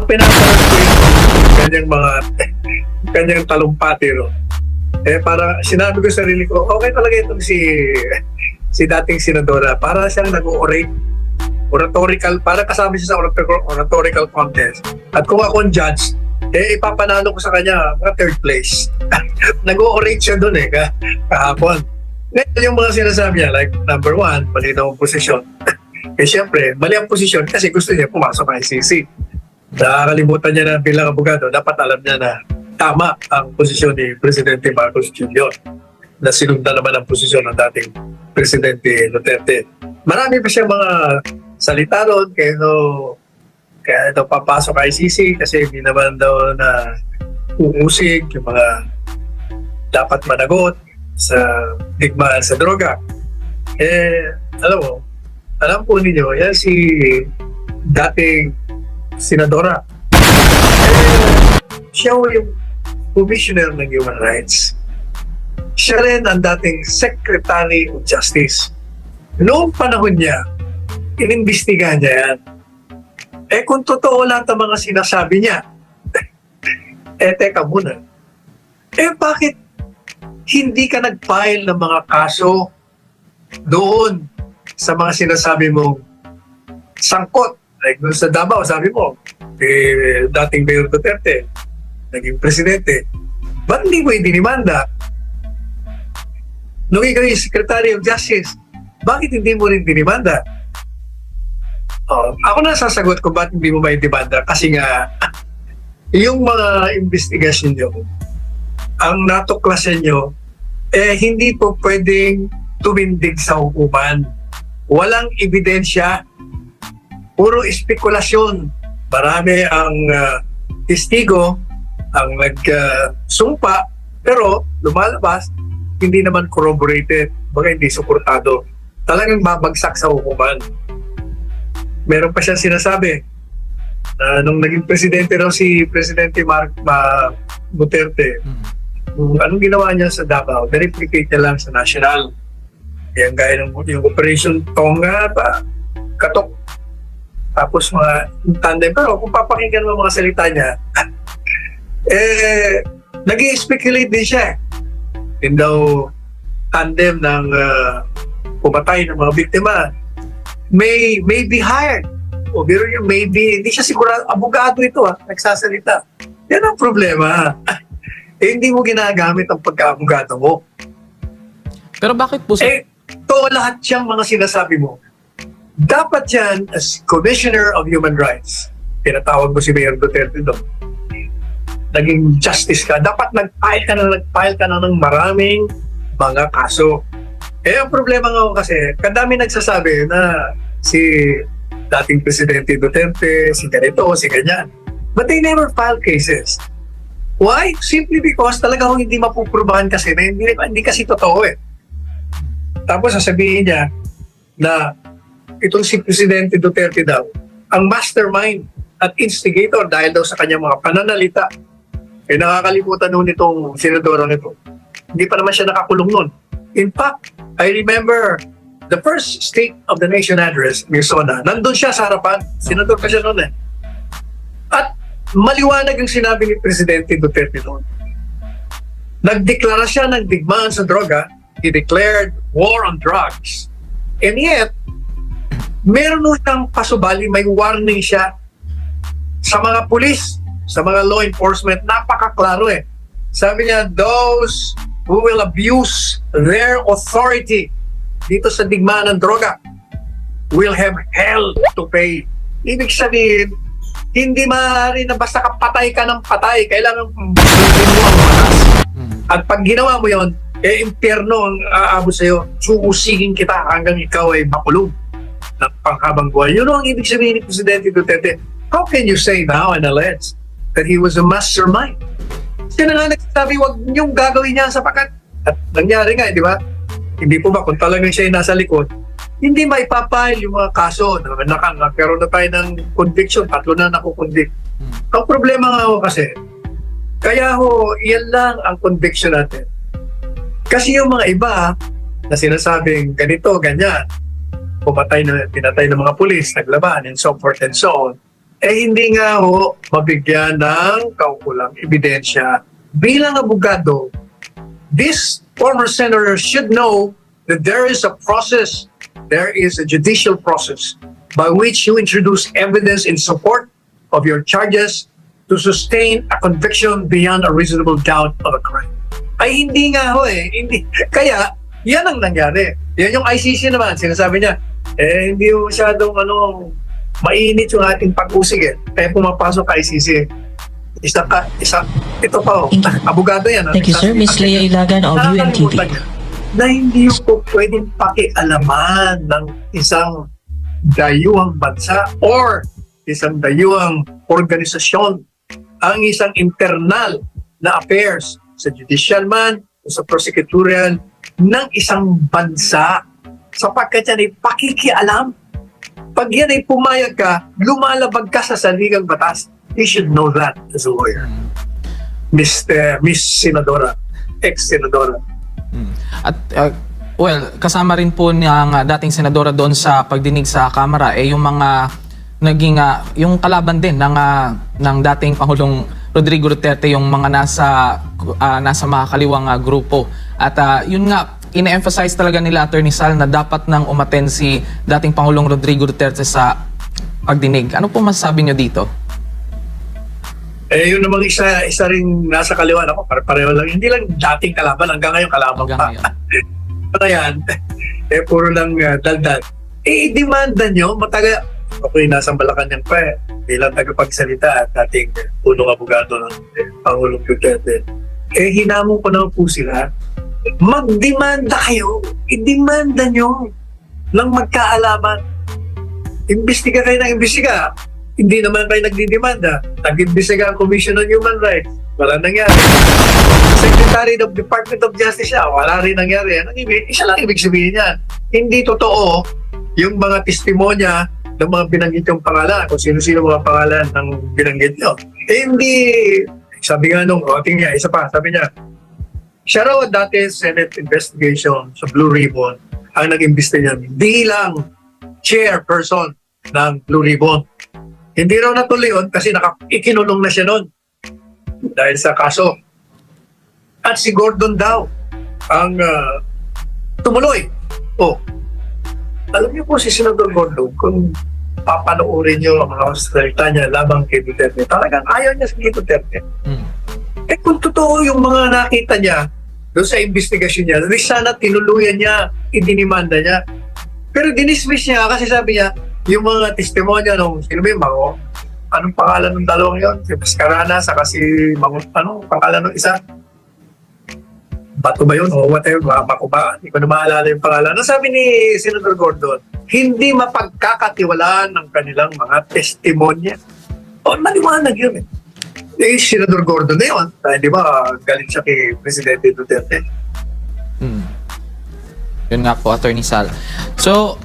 nung pinapanood ko yung kanyang mga kanyang talumpati, no? Para sinabi ko sa sarili ko, okay talaga itong si dating senadora. Para siyang nag-orate, oratorical, para kasama siya sa oratorical contest. At kung ako ang judge, ipapanalo ko sa kanya mga third place. Nag-orate siya doon kahapon. Ngayon yung mga sinasabi niya, like number one, mali daw ang posisyon. Siyempre, mali ang posisyon kasi gusto niya pumasok ng ICC. Nakakalimutan niya na bilang abogado, dapat alam niya na tama ang posisyon ni Presidente Marcos Jr. na sinundan naman ang posisyon ng dating Presidente Duterte. Marami pa siya mga salita doon kaya daw papasok ICC kasi hindi naman daw na uusig yung mga dapat managot sa digmaan sa droga. Alam po ninyo, yan si dating senadora. Siya yung Commissioner ng Human Rights. Siya rin ang dating Secretary of Justice. Noong panahon niya, inimbestigahan niya yan. Kung totoo lahat ang mga sinasabi niya, teka muna. Bakit hindi ka nag-file ng mga kaso doon sa mga sinasabi mong sangkot? Like doon sa Davao, sabi mo, dating Mayor Duterte, naging presidente. Ba't hindi mo dinimanda? Nung ikaw yung Secretary of Justice, bakit hindi mo rin dinimanda? Ako na sasagot kung bakit hindi mo may demanda kasi nga yung mga investigasyon nyo, ang natuklasan nyo, hindi po pwedeng tumindig sa hukuman. Walang ebidensya, puro espekulasyon. Marami ang testigo ang nagsumpa, pero lumalabas, hindi naman corroborated, baka hindi suportado. Talagang babagsak sa hukuman. Meron pa siyang sinasabi na nung naging presidente raw si Presidente Duterte, anong ginawa niya sa Davao, na-replicate niya lang sa national. Yan gaya ng yung Operation Tonga pa, katok. Tapos mga tandem. Pero kung papakinggan mo mga salita niya, nag-i-speculate din siya. Yun daw tandem ng pumatay ng mga biktima may be hired. O biro niya, maybe, hindi siya sigurado, abogado ito nagsasalita. Yan ang problema. Hindi mo ginagamit ang pagka-abogado mo. Pero bakit po ito lahat siyang mga sinasabi mo. Dapat yan, as Commissioner of Human Rights, pinatawag mo si Mayor Duterte doon, naging justice ka, dapat nag-file ka na ng maraming mga kaso. Ang problema nga kasi, kadami nagsasabi na si dating Presidente Duterte, si ganito, si ganyan. But they never file cases. Why? Simply because talagang hindi mapuprubahan kasi na hindi kasi totoo Tapos sasabihin niya na itong si Presidente Duterte daw, ang mastermind at instigator dahil daw sa kanyang mga pananalita. Nakakalimutan noon itong senadora nito. Hindi pa naman siya nakakulong noon. In fact, I remember the first State of the Nation address, Mirsona, nandun siya sa harapan. Senador pa siya noon At maliwanag ang sinabi ni Presidente Duterte noon. Nagdeklara siya ng digmaan sa droga. He declared war on drugs. And yet, meron siyang pasubali, may warning siya sa mga pulis, sa mga law enforcement, napakaklaro Sabi niya, those who will abuse their authority dito sa digmaan ng droga will have hell to pay. Ibig sabihin, hindi maaari na basta patay ka ng patay. Kailangan sundin mo ang batas. At pag ginawa mo yon, impyerno ang aabot sa'yo. Suusigin kita hanggang ikaw ay makulong ng panghabang buhay. Yun ang ibig sabihin ni Presidente Duterte. How can you say now and allege that he was a mastermind? Siya na nga nagsasabi, huwag niyong gagawin niya sapagkat. At nangyari nga, di ba? Hindi po ba, kung talagang siya yung nasa likod, hindi maipapile yung mga kaso. Nagkaroon na tayo ng conviction, 3 na nakukonvict. Ang problema nga ho kasi, kaya ho, yan lang ang conviction natin. Kasi yung mga iba na sinasabing ganito, ganyan, pinatay ng mga pulis, naglaban, and so forth and so on, hindi nga ho mabigyan ng kaukulang ebidensya. Bilang abogado, this former senator should know that there is a process, there is a judicial process by which you introduce evidence in support of your charges to sustain a conviction beyond a reasonable doubt of a crime. Ay hindi nga ho hindi. Kaya, yan ang nangyari. Yan yung ICC naman, sinasabi niya, hindi yung masyadong mainit yung ating pag-usig Kaya pumapasok ka ICC. Ito pa abogado yan. Thank you, sir. Ms. Leia Ilagan of UNTV. Nakakalimutan niya na hindi po pwedeng pakialaman ng isang dayuhang bansa or isang dayuhang organisasyon ang isang internal na affairs sa judicial man o sa prosecutorial ng isang bansa sapagkat yan ay pakikialam. Pag yan ay pumayag ka, lumalabag ka sa saligang batas. You should know that as a lawyer. Miss Senadora, ex-senadora. At well, kasama rin po ng dating senadora doon sa pagdinig sa Kamara yung mga naging yung kalaban din ng dating Pangulong Rodrigo Duterte, yung mga nasa mga kaliwang grupo. At yun nga, ine-emphasize talaga nila Attorney Sal na dapat nang umattend si dating Pangulong Rodrigo Duterte sa pagdinig. Ano po masasabi niyo dito? Yun namang isa ring nasa kaliwa ako, pareho lang. Hindi lang dating kalaban, hanggang ngayon kalaban pa. Ano yan? Puro lang daldal. Demanda nyo, matagal. Ako'y nasa Malacanang pa bilang tagapagsalita at dating punong abogado ng Pangulong Duterte. Hinamon ko naman po sila, magdemanda kayo. I-demanda nyo ng magkaalaman. Imbestiga kayo ng imbestiga. Hindi naman kayo nagdidemanda. Nag-imbestiga ang Commission on Human Rights. Wala nangyari. Secretary of Department of Justice siya. Wala rin nangyari. Isa lang ibig sabihin niyan. Hindi totoo yung mga testimonya ng mga binanggit yung pangalan. Kung sino-sino mga pangalan ng binanggit nyo. Hindi. Sabi nga nung, tingnan niya, isa pa. Sabi niya, siya raw dati Senate investigation sa Blue Ribbon ang nag-imbestiga niya bilang chairperson ng Blue Ribbon. Hindi raw natuloy yun kasi ikinulong na siya noon dahil sa kaso. At si Gordon daw ang tumuloy. Alam niyo po si Senator Gordon, kung papanoorin niyo ang mga salita niya labang kay Duterte, talagang ayaw niya kay Duterte. Kung totoo yung mga nakita niya doon sa investigasyon niya, sana tinuluyan niya, idinimanda niya. Pero dinismiss niya kasi sabi niya, yung mga testimonya nung sino ba yung anong pangalan ng dalawang yon? Si Pascarana, saka si anong pangalan ng isa? Bato ba yun? O whatever, Makuba. Hindi ko na maalala yung pangalan. Ano sabi ni Senator Gordon? Hindi mapagkakatiwalaan ng kanilang mga testimonya. Maliwanag yun Senator Gordon na yun. Di ba, galing siya kay Presidente Duterte. Yun nga po, Attorney Sal. So,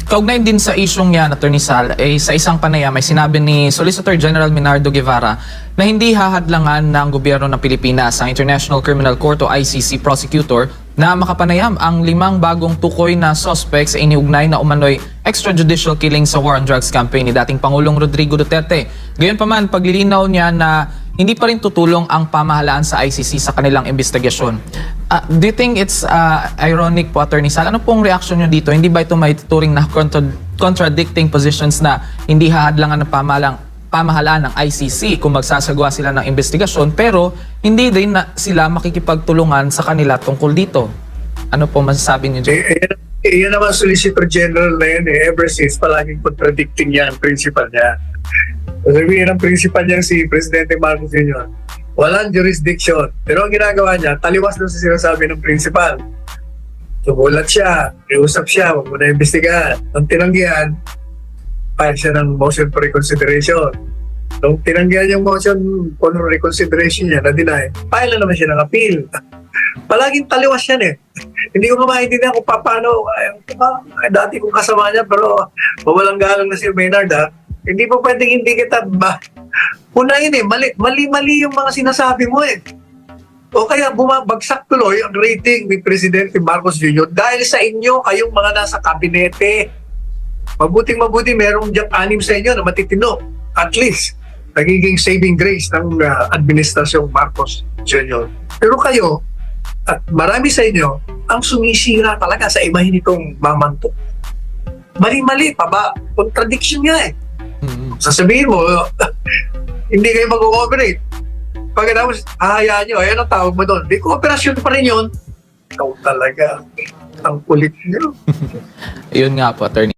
kaugnay din sa isyong yan, Attorney Sal, sa isang panayam may sinabi ni Solicitor General Minardo Guevara na hindi hahadlangan ng gobyerno ng Pilipinas ang International Criminal Court o ICC prosecutor na makapanayam ang 5 bagong tukoy na suspects sa iniugnay na umano'y extrajudicial killing sa war on drugs campaign ni dating Pangulong Rodrigo Duterte. Gayunpaman, paglilinaw niya na hindi pa rin tutulong ang pamahalaan sa ICC sa kanilang investigasyon. Do you think it's ironic po, Attorney Sal? Ano pong reaction nyo dito? Hindi ba ito may tuturing na contradicting positions na hindi hahadlangan ng pamahalaan ng ICC kung magsasagawa sila ng investigasyon pero hindi din na sila makikipagtulungan sa kanila tungkol dito? Ano po masasabi niyo dyan? Yan naman Solicitor General na yan ever since palaging contradicting yan ang principal niya. Sabihin ang principal niya si Presidente Marcos Jr. Walang jurisdiction. Pero ang ginagawa niya, taliwas doon sa sinasabi ng principal. Sumulat siya, iusap siya, wag mo na imbestigahan. Nung tinanggihan, file siya ng motion for reconsideration. Nung tinanggihan yung motion for reconsideration niya, na-deny, file na naman siya ng appeal. Palaging taliwas yan Hindi ko nga maintindihan kung paano, dati kong kasama niya, pero mawalang galang na si Maynard Hindi po pwedeng hindi kita unahin mali yung mga sinasabi mo O kaya bumabagsak tuloy ang rating ni Presidente Marcos Jr. dahil sa inyo, kayong mga nasa kabinete. Mabuting mabuti, merong diyang 6 sa inyo na matitino. at least nagiging saving grace ng administrasyong Marcos Jr. Pero kayo, at marami sa inyo, ang sumisira talaga sa imahin nitong mamantok. Mali-mali pa ba? Contradiction nga eh. Sasabihin mo, hindi kayo mag-cooperate. Pagkatapos, ahayaan nyo, ayan ang tawag mo doon. Di kooperasyon pa rin yun. Ikaw talaga, ang kulit nyo. Yun nga po, Attorney.